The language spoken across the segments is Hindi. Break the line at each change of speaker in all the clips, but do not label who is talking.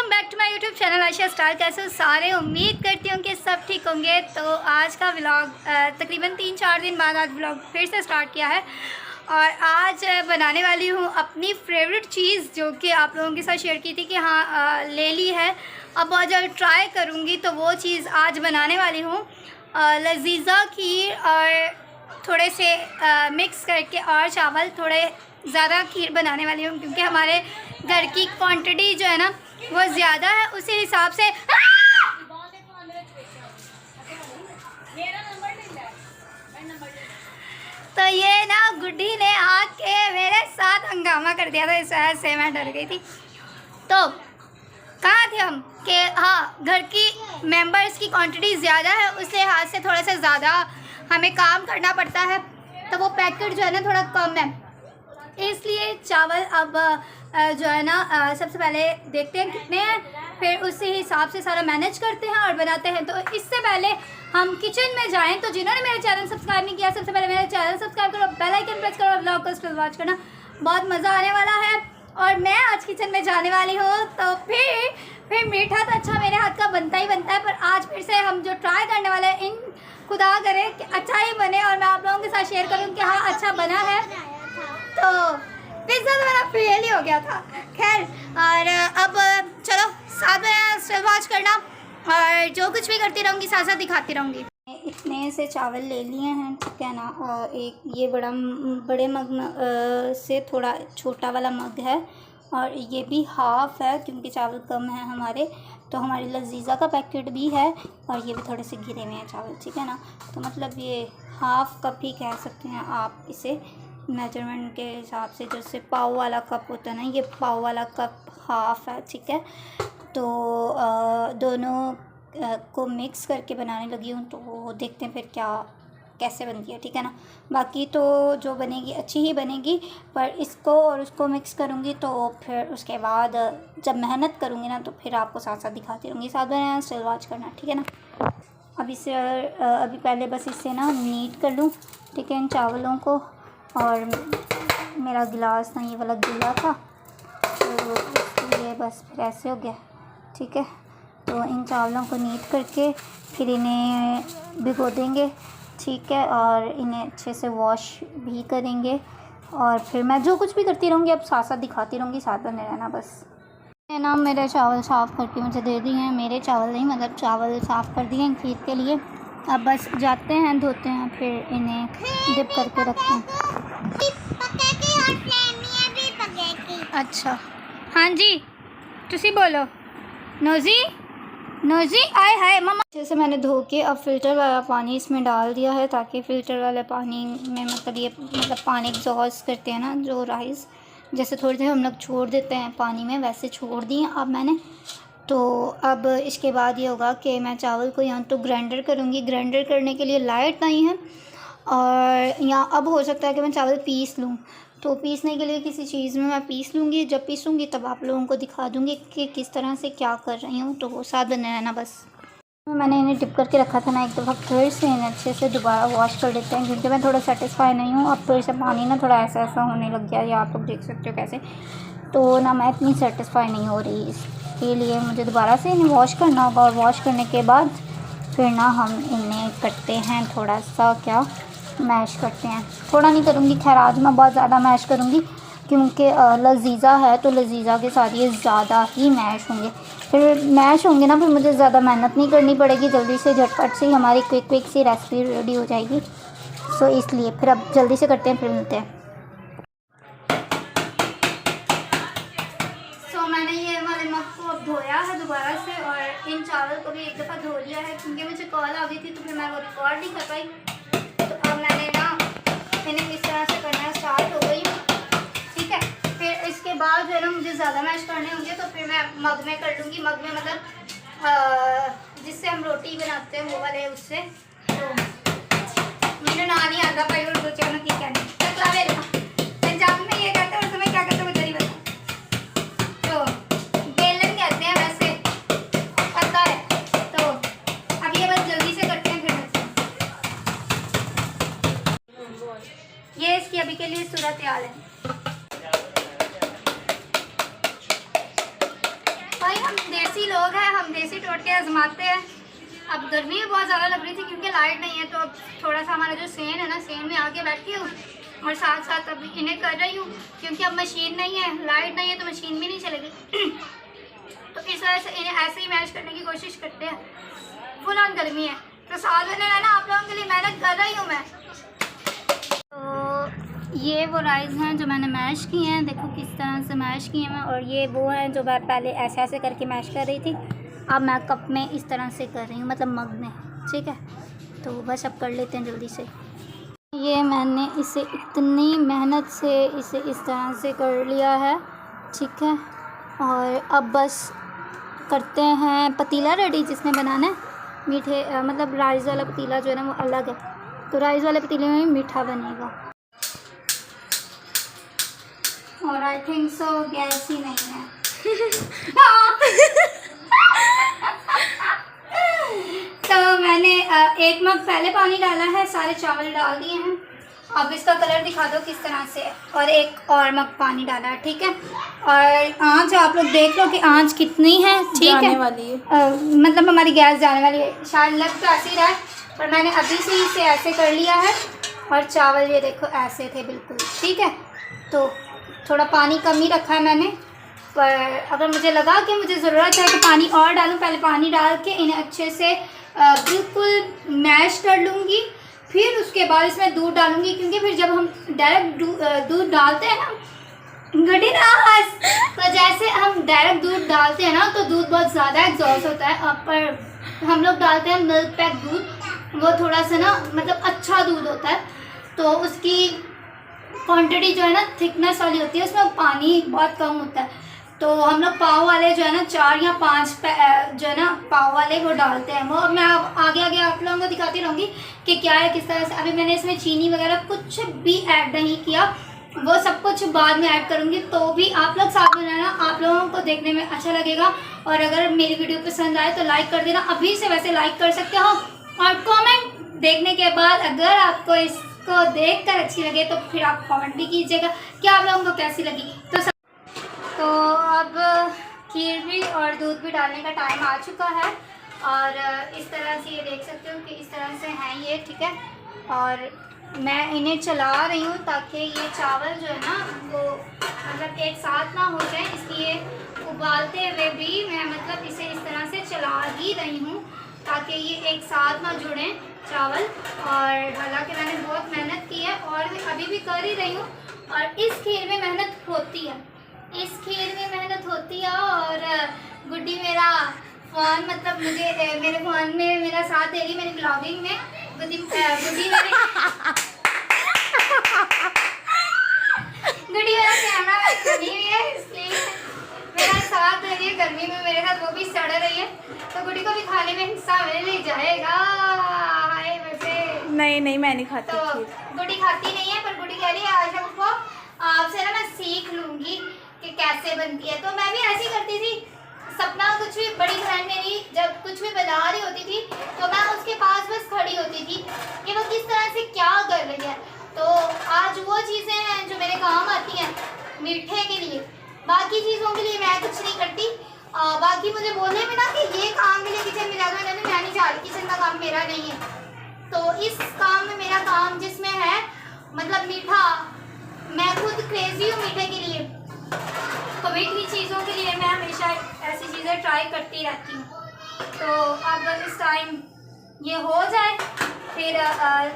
Welcome back to my YouTube channel Ayesha style. कैसे हो सारे? उम्मीद करती हूँ कि सब ठीक होंगे। तो आज का व्लॉग तकरीबन 3-4 दिन बाद आज व्लॉग फिर से स्टार्ट किया है और आज बनाने वाली हूँ अपनी फेवरेट चीज़ जो कि आप लोगों के साथ शेयर की थी कि हाँ ले ली है, अब बहुत जल्द ट्राई करूँगी। तो वो चीज़ आज बनाने वाली हूँ लजीज़ा खीर और थोड़े से मिक्स करके और चावल थोड़े ज़्यादा खीर बनाने वाली हूँ क्योंकि हमारे घर की क्वांटिटी जो है ना वो ज़्यादा है, उसी हिसाब से तो ये ना गुड्डी ने आके मेरे साथ हंगामा कर दिया था, इस वजह से मैं डर गई थी। तो कहाँ थे हम कि हाँ घर की मेंबर्स की क्वांटिटी ज़्यादा है, उस लिहाज से थोड़ा सा ज़्यादा हमें काम करना पड़ता है। तो वो पैकेट जो है ना थोड़ा कम है, इसलिए चावल अब जो है ना सबसे पहले देखते हैं कितने हैं, फिर उसी हिसाब से सारा मैनेज करते हैं और बनाते हैं। तो इससे पहले हम किचन में जाएं तो जिन्होंने मेरा चैनल सब्सक्राइब नहीं किया, सबसे पहले मेरा चैनल सब्सक्राइब करो, बेल आइकन प्रेस करो, व्लॉग को स्टिल वॉच करना, बहुत मज़ा आने वाला है। और मैं आज किचन में जाने वाली हूँ तो फिर मीठा तो अच्छा मेरे हाथ का बनता ही बनता है, पर आज फिर से हम जो ट्राई करने वाले हैं इन खुदा करे कि अच्छा ही बने और मैं आप लोगों के साथ शेयर करूँ कि हाँ अच्छा बना है। तो पिज़्ज़ा तो मेरा फेल ही हो गया था, खैर। और अब चलो साथ में स्टिल वॉच करना और जो कुछ भी करती रहूँगी साथ साथ दिखाती रहूँगी। इतने से चावल ले लिए हैं, ठीक है ना। और एक ये बड़े मग से थोड़ा छोटा वाला मग है और ये भी हाफ़ है क्योंकि चावल कम है हमारे। तो हमारी लजीज़ा का पैकेट भी है और ये भी थोड़े से गिरे हुए हैं चावल, ठीक है ना। तो मतलब ये हाफ़ कप ही कह सकते हैं आप इसे मेजरमेंट के हिसाब से, जैसे पाव वाला कप होता है ना, ये पाव वाला कप हाफ़ है, ठीक है। तो दोनों को मिक्स करके बनाने लगी हूँ, तो देखते हैं फिर कैसे बनती है, ठीक है ना। बाकी तो जो बनेगी अच्छी ही बनेगी, पर इसको और उसको मिक्स करूँगी तो फिर उसके बाद जब मेहनत करूँगी ना तो फिर आपको साथ साथ दिखाती रहूँगी, साथ में स्टिल वॉच करना, ठीक है ना। अभी पहले बस इससे ना नीट कर लूँ, ठीक है, इन चावलों को। और मेरा गिलास ना ये वाला गीला था तो ये बस फिर ऐसे हो गया, ठीक है। तो इन चावलों को नीट करके फिर इन्हें भिगो देंगे, ठीक है, और इन्हें अच्छे से वॉश भी करेंगे और फिर मैं जो कुछ भी करती रहूँगी अब साथ साथ दिखाती रहूँगी, साथ बने रहना बस। ये ना मेरे चावल साफ़ करके मुझे दे दिए हैं, मेरे चावल नहीं मतलब चावल साफ़ कर दिए हैं खीर के लिए। अब बस जाते हैं धोते हैं फिर इन्हें डिप करके रखते हैं। अच्छा हाँ जी तुसी बोलो। नोजी आए हाय मम्मा। जैसे मैंने धो के अब फ़िल्टर वाला पानी इसमें डाल दिया है ताकि फ़िल्टर वाले पानी में मतलब पानी एग्जॉस्ट करते हैं ना जो राइस, जैसे थोड़ी देर हम लोग छोड़ देते हैं पानी में वैसे छोड़ दिए अब मैंने। तो अब इसके बाद ये होगा कि मैं चावल को यहाँ तो ग्राइंडर करूँगी। ग्राइंडर करने के लिए लाइट नहीं है और यहाँ अब हो सकता है कि मैं चावल पीस लूँ, तो पीसने के लिए किसी चीज़ में मैं पीस लूँगी। जब पीसूँगी तब आप लोगों को दिखा दूँगी कि किस तरह से क्या कर रही हूँ, तो वो साथ बने रहना बस। मैंने इन्हें डिप करके रखा था ना, एक दफ़ा फिर से इन्हें अच्छे से दोबारा वॉश कर देते हैं क्योंकि मैं थोड़ा सेटिस्फाई नहीं हूँ। अब तो इसे पानी ना थोड़ा ऐसा होने लग गया, या आप लोग देख सकते हो कैसे। तो ना मैं इतनी सेटिस्फाई नहीं हो रही, इसके लिए मुझे दोबारा से इन्हें वॉश करना होगा। और वॉश करने के बाद फिर ना हम इन्हें करते हैं थोड़ा सा क्या मैश करते हैं। थोड़ा नहीं करूँगी, खैर आज मैं बहुत ज़्यादा मैश करूँगी क्योंकि लजीज़ा है तो लजीज़ा के साथ ये ज़्यादा ही मैश होंगे। फिर मैश होंगे ना फिर मुझे ज़्यादा मेहनत नहीं करनी पड़ेगी, जल्दी से झटपट से हमारी क्विक सी रेसिपी रेडी हो जाएगी। सो इसलिए फिर अब जल्दी से करते हैं, फिर मिलते हैं। सो मैंने ये वाले मग को अब धोया है दोबारा से और इन चावल को भी एक दफ़ा धो लिया है क्योंकि मुझे कॉल आ गई थी तो फिर मैं वो रिकॉर्ड नहीं कर पाई। तो अब मैंने ना इन्हें इस तरह से करना स्टार्ट हो गई हूँ, ठीक है। फिर इसके बाद जो है ना मुझे ज़्यादा मैश करने होंगे तो फिर मैं मग में कर लूँगी। मग में मतलब जिससे हम रोटी बनाते हैं वो वाले उससे। तो मैंने ना नहीं आता भाई उर्दू चैनल की कहने पंजाबी में ये कहते हैं, उसमें क्या कहते हैं मुझे नहीं पता। तो बेलन कहते हैं वैसे, पता है। तो अब ये बस जल्दी से करते हैं फिर ये इसकी अभी के लिए सूरत हाल है। भाई हम हम देसी टोटके आजमाते हैं। अब गर्मी भी बहुत ज़्यादा लग रही थी क्योंकि लाइट नहीं है, तो अब थोड़ा सा हमारा जो सेन है ना, सेन में आके बैठी हूँ और साथ साथ अब इन्हें कर रही हूँ क्योंकि अब मशीन नहीं है, लाइट नहीं है तो मशीन भी नहीं चलेगी। तो इस वजह से इन्हें ऐसे ही मैश करने की कोशिश करते हैं। फुल ऑन गर्मी है तो साथ में रहना, आप लोगों के लिए मेहनत कर रही हूँ मैं। तो ये वो राइस हैं जो मैंने मैश किए हैं, देखो किस तरह से मैश किए हैं। और ये वो हैं जो मैं पहले ऐसे ऐसे करके मैश कर रही थी, अब मैं कप में इस तरह से कर रही हूँ, मतलब मग में, ठीक है। तो बस अब कर लेते हैं जल्दी से। ये मैंने इसे इतनी मेहनत से इसे इस तरह से कर लिया है, ठीक है। और अब बस करते हैं पतीला रेडी जिसमें बनाना है मीठे, मतलब राइस वाला पतीला जो है ना वो अलग है, तो राइस वाले पतीले में मीठा बनेगा। और आई थिंक सो गैस ही नहीं है। तो मैंने एक मग पहले पानी डाला है, सारे चावल डाल दिए हैं। अब इसका कलर दिखा दो किस तरह से है। और एक और मग पानी डाला है, ठीक है। और आँच आप लोग देख लो कि आँच कितनी है, ठीक है। वाली है। मतलब हमारी गैस जाने वाली है, शायद लग तो ऐसे ही रहा है, पर मैंने अभी से ही इसे ऐसे कर लिया है। और चावल ये देखो ऐसे थे बिल्कुल, ठीक है। तो थोड़ा पानी कम ही रखा है मैंने, पर अगर मुझे लगा कि मुझे ज़रूरत है तो पानी और डालूँ। पहले पानी डाल के इन्हें अच्छे से बिल्कुल मैश कर लूँगी, फिर उसके बाद इसमें दूध डालूँगी, क्योंकि फिर जब हम डायरेक्ट दूध डालते हैं ना तो जैसे हम डायरेक्ट दूध डालते हैं ना तो दूध बहुत ज़्यादा एग्जॉस्ट होता है। अब पर हम लोग डालते हैं मिल्क पैक दूध, वो थोड़ा सा ना मतलब अच्छा दूध होता है, तो उसकी क्वांटिटी जो है ना थिकनेस वाली होती है, उसमें पानी बहुत कम होता है। तो हम लोग पाव वाले जो है ना 4 या 5 जो है ना पाव वाले वो डालते हैं। वो मैं आगे आगे आप लोगों को दिखाती रहूँगी कि क्या है किस तरह से। अभी मैंने इसमें चीनी वगैरह कुछ भी ऐड नहीं किया, वो सब कुछ बाद में ऐड करूँगी। तो भी आप लोग साथ में रहना, आप लोगों को देखने में अच्छा लगेगा। और अगर मेरी वीडियो पसंद आए तो लाइक कर देना, अभी से वैसे लाइक कर सकते हो। और कमेंट देखने के बाद अगर आपको इसको देखकर अच्छी लगे तो फिर आप कमेंट भी कीजिएगा कि आप लोगों को कैसी लगी। तो अब खीर भी और दूध भी डालने का टाइम आ चुका है। और इस तरह से ये देख सकते हो कि इस तरह से हैं ये, ठीक है। और मैं इन्हें चला रही हूँ ताकि ये चावल जो है ना वो मतलब एक साथ ना हो जाए, इसलिए उबालते हुए भी मैं मतलब इसे इस तरह से चला ही रही हूँ ताकि ये एक साथ ना जुड़ें चावल। और हालांकि मैंने बहुत मेहनत की है और अभी भी कर ही रही हूँ। और इस खीर में मेहनत होती है, इस खीर में मेहनत होती है। और गुड्डी मेरा फ़ोन मतलब मुझे मेरे फ़ोन में मेरा साथ दे रही मेरी ब्लॉगिंग में। गुड्डी मेरा कैमरा बनी हुई है, इसलिए मेरा साथ दे रही है गर्मी में मेरे साथ, वो भी सड़ रही है। तो गुड्डी को भी खाने में हिस्सा मिल जाएगा। हाय वैसे
नहीं मैं नहीं खाती।
तो गुड्डी खाती नहीं है, पर गुड्डी कह रही है आज हमको आपसे ना मैं सीख लूँगी कि कैसे बनती है। तो मैं भी ऐसी करती थी। सपना कुछ भी, बड़ी बहन मेरी जब कुछ भी बना रही होती थी तो मैं उसके पास बस खड़ी होती थी कि वो किस तरह से क्या कर रही है। तो आज वो चीज़ें हैं जो मेरे काम आती हैं मीठे के लिए। बाकी चीज़ों के लिए मैं कुछ नहीं करती। बाकी मुझे बोलने में ना कि ये काम के लिए किचन में जाकर मैं नहीं जा रही, किचन का काम मेरा नहीं है। तो इस काम में मेरा काम जिसमें है मतलब मीठा, मैं खुद क्रेजी हूँ मीठे के लिए। तो मीठी चीज़ों के लिए मैं हमेशा ऐसी चीज़ें ट्राई करती रहती हूँ। तो अब इस टाइम ये हो जाए फिर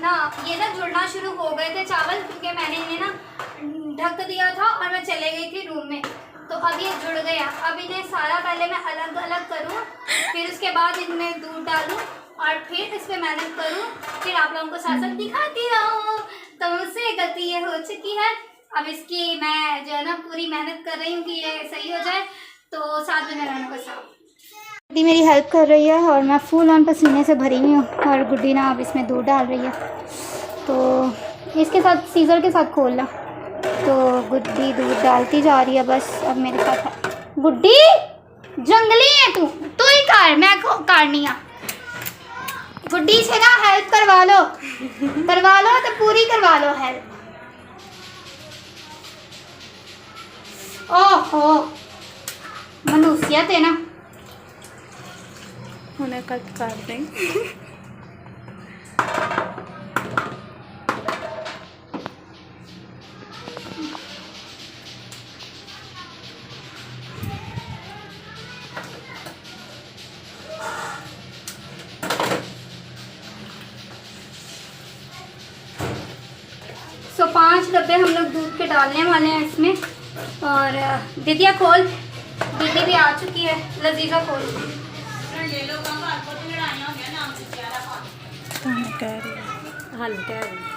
ना ये ना जुड़ना शुरू हो गए थे चावल, क्योंकि मैंने इन्हें ना ढक दिया था और मैं चले गई थी रूम में। तो अब ये जुड़ गया। अब इन्हें सारा पहले मैं अलग अलग करूँ, फिर उसके बाद इनमें दूध डालूँ और फिर इस पर मेहनत करूँ, फिर आप लोगों को साथ साथ दिखाती रहूँ। तो मुझसे गलती ये हो चुकी है। अब इसकी मैं जो है ना पूरी मेहनत कर रही हूँ कि ये सही हो जाए। तो साथ में रहने का साथ गुड्डी मेरी हेल्प कर रही है और मैं फुल ऑन पसीने से भरी हुई हूँ। और गुड्डी ना अब इसमें दूध डाल रही है, तो इसके साथ सीजर के साथ खोल ला। तो गुड्डी दूध डालती जा रही है। बस अब मेरे साथ है। गुड्डी जंगली है तू ही कर, मैं करनी है। गुड्डी से ना हेल्प करवा लो तो पूरी करवा लो हेल्प। ओहो मनुष्यत है ना।
उन्हें कट कर दें।
तो 5 डब्बे हम लोग दूध के डालने वाले हैं इसमें। और दीदिया खोल, दीदी भी आ चुकी है। लजीजा खोल।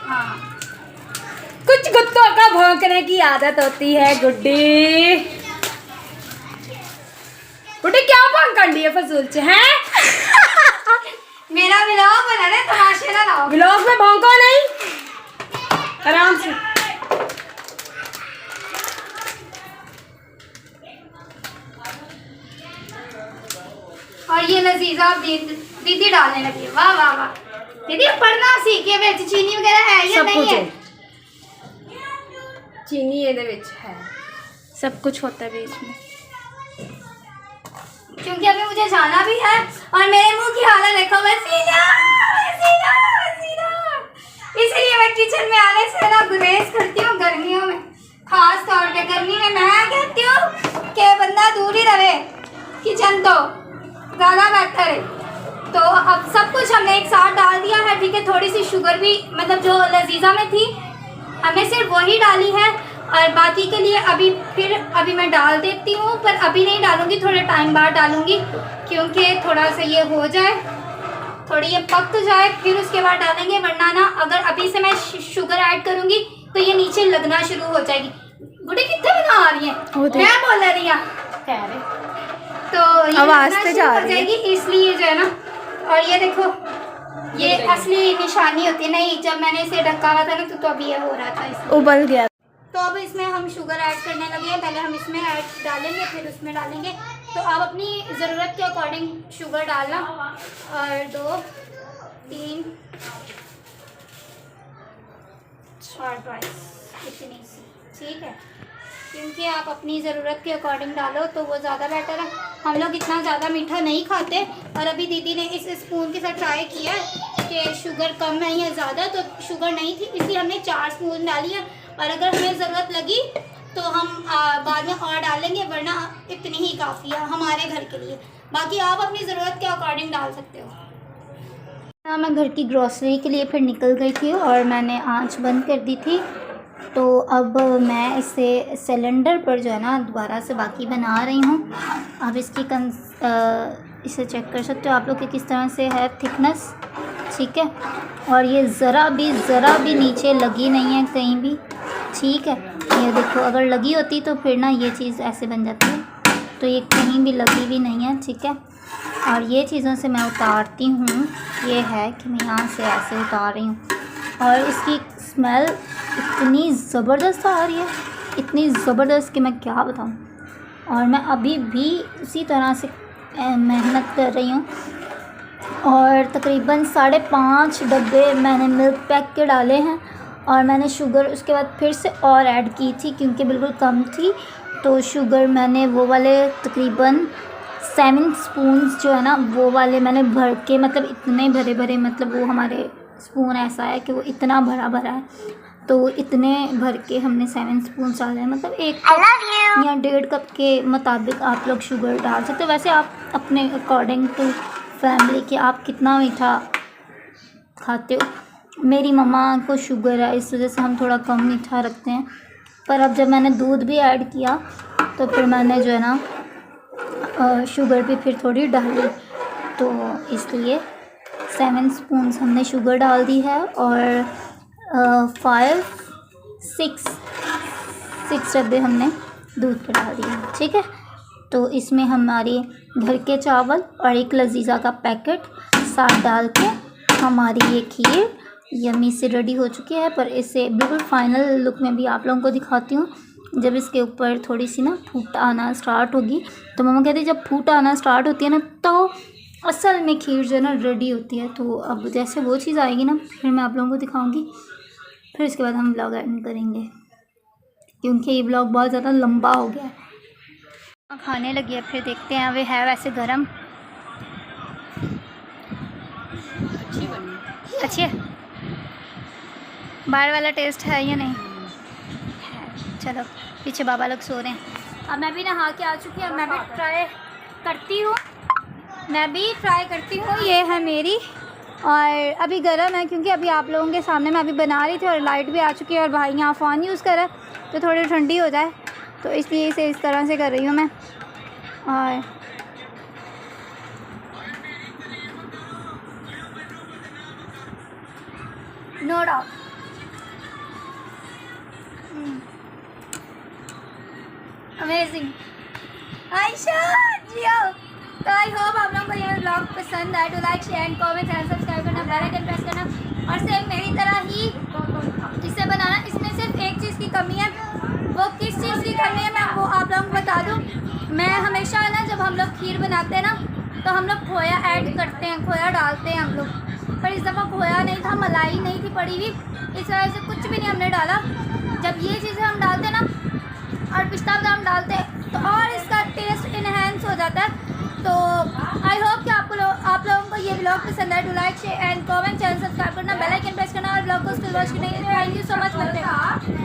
हाँ,
कुछ कुत्तों का भौंकने की आदत होती है गुड्डी। गुड्डी क्या भौंक कर लिए फजूल से हैं?
मेरा व्लॉग बना रहे, तमाशे ना लाओ।
व्लॉग में भौंको नहीं, आराम से।
और ये लजीजा अब दीदी डालने लगी। वाह वाह वाह, दीदी पढ़ना सीखे। विच चीनी वगैरह है या नहीं है?
चीनी ये है, सब कुछ होता है बीच में।
क्योंकि अभी मुझे जाना भी है और मेरे मुंह की हालत देखो, वसीला वसीला वसीला। इसलिए मैं किचन में आने से ना गुरेज करती हूँ गर्मियों में, खास तौर पे गर्मी में। मैं कहती हूँ कि बंदा दूर ही रहे किचन, तो ज़्यादा बेहतर है। तो अब सब कुछ हमने एक साथ डाल दिया है, ठीक है। थोड़ी सी शुगर भी, मतलब जो लजीजा में थी हमने सिर्फ वही डाली है, और बाकी के लिए अभी मैं डाल देती हूँ, पर अभी नहीं डालूँगी, थोड़े टाइम बाद डालूँगी, क्योंकि थोड़ा सा ये हो जाए, थोड़ी ये पक जाए, फिर उसके बाद डालेंगे। वरना ना अगर अभी से मैं शुगर ऐड करूँगी तो ये नीचे लगना शुरू हो जाएगी। गुड्डी कितने बना आ रही है? मैं बोल रही हूँ, तो ये
आवाज़ से जा
रही जाएगी, इसलिए जो है ना। और ये देखो, ये असली निशानी होती है। नहीं, जब मैंने इसे ढका हुआ था ना तो अभी ये हो रहा था, इसलिए
उबल गया।
तो अब इसमें हम शुगर ऐड करने लगे हैं। पहले हम इसमें ऐड डालेंगे, फिर उसमें डालेंगे। तो आप अपनी ज़रूरत के अकॉर्डिंग शुगर डालना, और 2 3 4 ट्वाइस इतनी सी, ठीक है। क्योंकि आप अपनी ज़रूरत के अकॉर्डिंग डालो तो वो ज़्यादा बेटर है। हम लोग इतना ज़्यादा मीठा नहीं खाते, और अभी दीदी ने इस स्पून के साथ ट्राई किया कि शुगर कम है या ज़्यादा, तो शुगर नहीं थी, इसलिए हमने 4 स्पून डाली है। और अगर हमें ज़रूरत लगी तो हम बाद में और डालेंगे, वरना इतनी ही काफ़ी है हमारे घर के लिए। बाकी आप अपनी ज़रूरत के अकॉर्डिंग डाल सकते हो। मैं घर की ग्रॉसरी के लिए फिर निकल गई थी और मैंने आंच बंद कर दी थी। तो अब मैं इसे सिलेंडर पर जो है ना दोबारा से बाकी बना रही हूँ। अब इसकी इसे चेक कर सकते हो आप लोग कि किस तरह से है थिकनेस, ठीक है। और ये ज़रा भी नीचे लगी नहीं है कहीं भी, ठीक है। ये देखो, अगर लगी होती तो फिर ना ये चीज़ ऐसे बन जाती है, तो ये कहीं भी लगी भी नहीं है, ठीक है। और ये चीज़ों से मैं उतारती हूँ, ये है कि मैं यहाँ से ऐसे उतार रही हूँ। और इसकी स्मेल इतनी ज़बरदस्त आ रही है, इतनी ज़बरदस्त कि मैं क्या बताऊँ। और मैं अभी भी उसी तरह से मेहनत कर रही हूँ। और तकरीबन 5.5 डब्बे मैंने मिल्क पैक के डाले हैं, और मैंने शुगर उसके बाद फिर से और ऐड की थी क्योंकि बिल्कुल कम थी। तो शुगर मैंने वो वाले तकरीबन 7 स्पून्स जो है ना वो वाले मैंने भर के, मतलब इतने भरे भरे, मतलब वो हमारे स्पून ऐसा है कि वो इतना भरा भरा है, तो इतने भर के हमने 7 स्पून डाले हैं। मतलब 1 कप या 1.5 कप के मुताबिक आप लोग शुगर डाल सकते हो। वैसे आप अपने अकॉर्डिंग टू फैमिली कि आप कितना मीठा खाते हो। मेरी मम्मा को शुगर है, इस वजह से हम थोड़ा कम मीठा रखते हैं। पर अब जब मैंने दूध भी ऐड किया तो फिर मैंने जो है ना शुगर भी फिर थोड़ी डाली, तो इसलिए 7 स्पून हमने शुगर डाल दी है। और 6 डब्बे हमने दूध के डाल दिए, ठीक है। तो इसमें हमारी घर के चावल और एक लजीजा का पैकेट साथ डाल के हमारी ये खीर यम्मी से रेडी हो चुकी है। पर इसे बिल्कुल फाइनल लुक में भी आप लोगों को दिखाती हूँ जब इसके ऊपर थोड़ी सी ना फूट आना स्टार्ट होगी। तो मम्मा कहती है जब फूट आना स्टार्ट होती है ना तो असल में खीर जो है ना रेडी होती है। तो अब जैसे वो चीज़ आएगी ना फिर मैं आप लोगों को दिखाऊंगी, फिर इसके बाद हम व्लॉग एंड करेंगे क्योंकि ये व्लॉग बहुत ज़्यादा लंबा हो गया है। खाने लगी है, फिर देखते हैं। वे है वैसे गरम,
अच्छी बनी।
अच्छी है, बाहर वाला टेस्ट है या नहीं? चलो पीछे बाबा लोग सो रहे हैं। अब मैं भी नहा के आ चुकी हूँ, मैं भी ट्राई करती हूँ। ये है मेरी, और अभी गर्म है क्योंकि अभी आप लोगों के सामने मैं अभी बना रही थी और लाइट भी आ चुकी है और भाई यहाँ फ़ोन यूज़ कर रहा है तो थोड़ी ठंडी हो जाए, तो इसलिए इसे इस तरह से कर रही हूँ मैं। और नो डाउट अमेजिंग। आयशा जियो। तो आई होप आप लोगों को ये ब्लॉग पसंद आए। तो like share and comment and subscribe करना, बेल आइकन प्रेस करना, और सेम मेरी तरह ही इसे बनाना। इसमें सिर्फ एक चीज़ की कमी है, वो किस चीज़ की कमी है मैं वो आप लोगों को बता दूँ। मैं हमेशा ना जब हम लोग खीर बनाते हैं ना तो हम लोग खोया ऐड करते हैं, खोया डालते हैं हम लोग, पर इस दफ़ा खोया नहीं था, मलाई नहीं थी पड़ी हुई, इस वजह से कुछ भी नहीं हमने डाला। जब ये चीज़ें हम डालते हैं ना और पिस्ता बादाम डालते हैं तो और इसका टेस्ट इनहेंस हो जाता है। तो आई होप कि आप लोगों को ये ब्लॉग पसंद आए। To like share and comment, channel subscribe करना, बेल आइकन प्रेस करना और ब्लॉग को स्टिल वॉच करना। Thank you so much.